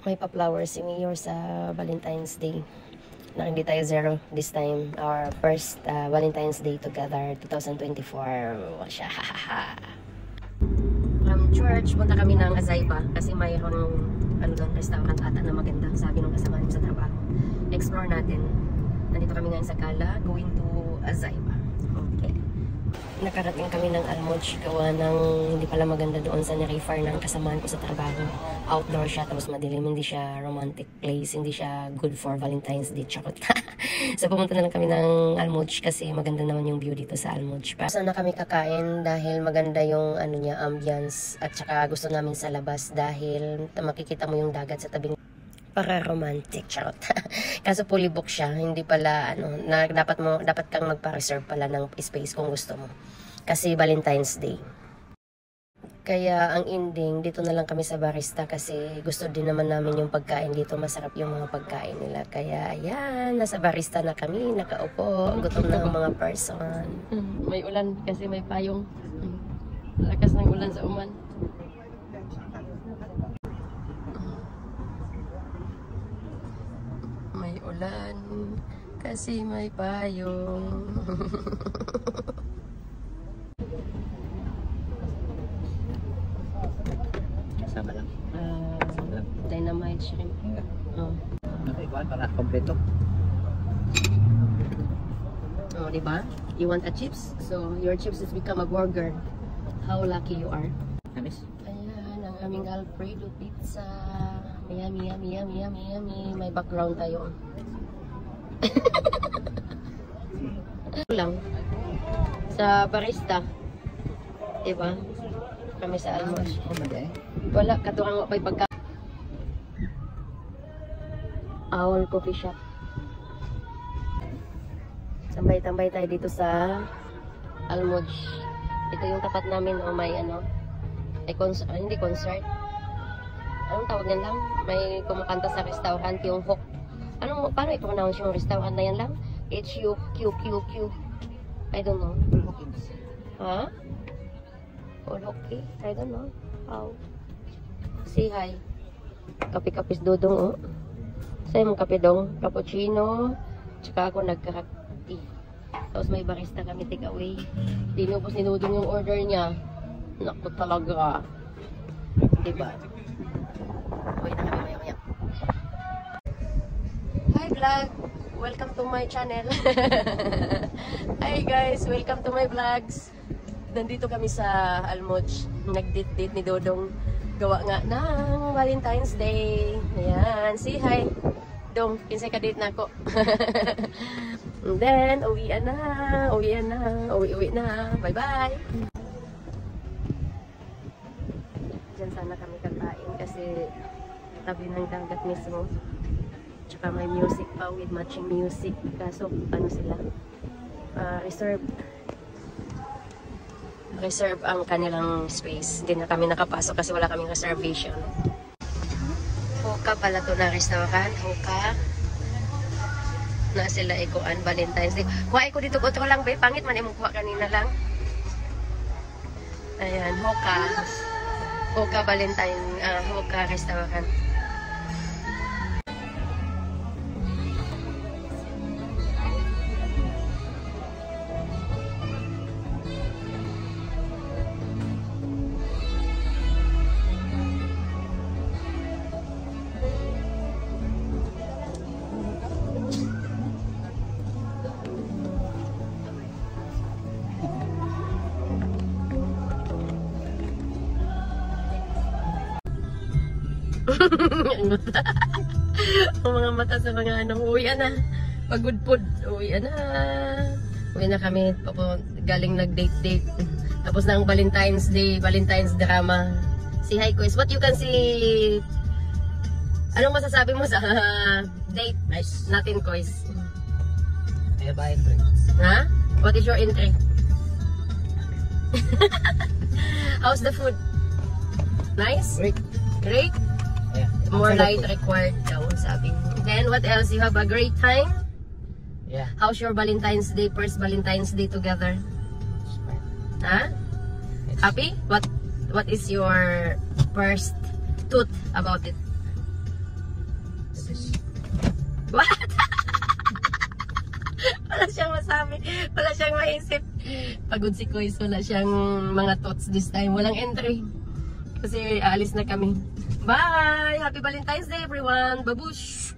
May pa-flowers si Mayor sa Valentine's Day. Na hindi tayo zero this time. Our first Valentine's Day together, 2024. Siya, From church, punta kami ng Azaiba kasi mayroong restaurant ata na maganda. Sabi nung kasama sa trabaho. Explore natin. Nandito kami ngayon sa Kala, going to Azaiba. Okay. Nakarating kami ng Almoj, gawa ng hindi pala maganda doon sa nirefar ng kasamaan ko sa trabaho. Outdoor siya, tapos madilim, hindi siya romantic place, hindi siya good for Valentine's Day. Charot. So pumunta na lang kami ng Almoj kasi maganda naman yung view dito sa Almoj. Sana kami kakain dahil maganda yung ambience at saka gusto namin sa labas dahil makikita mo yung dagat sa tabing para romantic. Charot. Kaso fully book siya, hindi pala dapat kang magpa-reserve pala ng space kung gusto mo. Kasi Valentine's Day. Kaya ang ending, dito na lang kami sa barista kasi gusto din naman namin yung pagkain dito. Masarap yung mga pagkain nila. Kaya ayan, nasa barista na kami, nakaupo. Gutom na ang mga person. May ulan kasi may payong. Lakas ng ulan sa Oman. May ulan kasi may payong. Sama lang. Dynamite shrimp. Ikuan para kompleto. Oh, diba? You want a chips? So your chips has become a burger. How lucky you are. Namis. Ayan, ang aming Alfredo pizza. Yummy, yummy, yummy, yummy, yummy. May background tayo. Lang. Sa barista. Diba? Kami sa Almoj. Wala, katurang wapay pagka. Owl Coffee Shop. Tambay-tambay tayo dito sa Almoj. Ito yung tapat namin o may hindi concert. Anong tawag yan lang? May kumakanta sa restaurant yung Hook. Paano i-pronounce yung restaurant na yan lang? H-U-Q-Q-Q. I don't know. Ha? Okay. I don't know. How? Say hi. Kape-kapis dodong, oh. Sa'yo mong kape dong. Cappuccino. Tsaka ako nagka-tea. Tapos may barista kami take away. Dinubos ni Dodong yung order niya. Naku talaga. Diba? Uwi na kami maya-maya. Hi vlog! Welcome to my channel. Hi guys! Welcome to my vlogs. Nandito kami sa Almoj. Nag-date-date ni Dodong. Gawa nga ng Valentine's Day. Ayan. Say hi. Dong, kinsay ka date na ako. And then, uwian na. Uwian na. Uwi na. Bye-bye. Diyan sana kami kakain kasi tabi ng dagat mismo. Tsaka may music pa with matching music. Kaso, sila? Reserve ang kanilang space. Hindi na kami nakapasok kasi wala kaming reservation. Hoka pala to na restaurant. Hoka. Na sila ikuan Valentine's Day. Kuha ko dito ko lang be. Pangit man imong kuha kanina lang. Ayan, Hoka. Hoka Valentine. Hoka restaurant. Ang mga mata sa mga uwian na. Pagudpod, uwian na. Uwi na kami. Galing nag-date-date. Tapos na ang Valentine's Day, Valentine's drama. Si hi Quiz. What you can see? Anong masasabi mo sa date? Nice. Natin Quiz. Kaya ba entry? Ha? What is your entry? How's the food? Nice? Great. Great? Yeah. More light required daw, sabi. Then, what else? You have a great time? Yeah. How's your Valentine's Day, first Valentine's Day together? Huh? Happy? What is your first thought about it? What? Wala siyang masabi. Wala siyang maisip. Pagod si Kuis. Wala siyang mga thoughts this time. Walang entry. Kasi aalis na kami. Bye! Happy Valentine's Day everyone! Babush!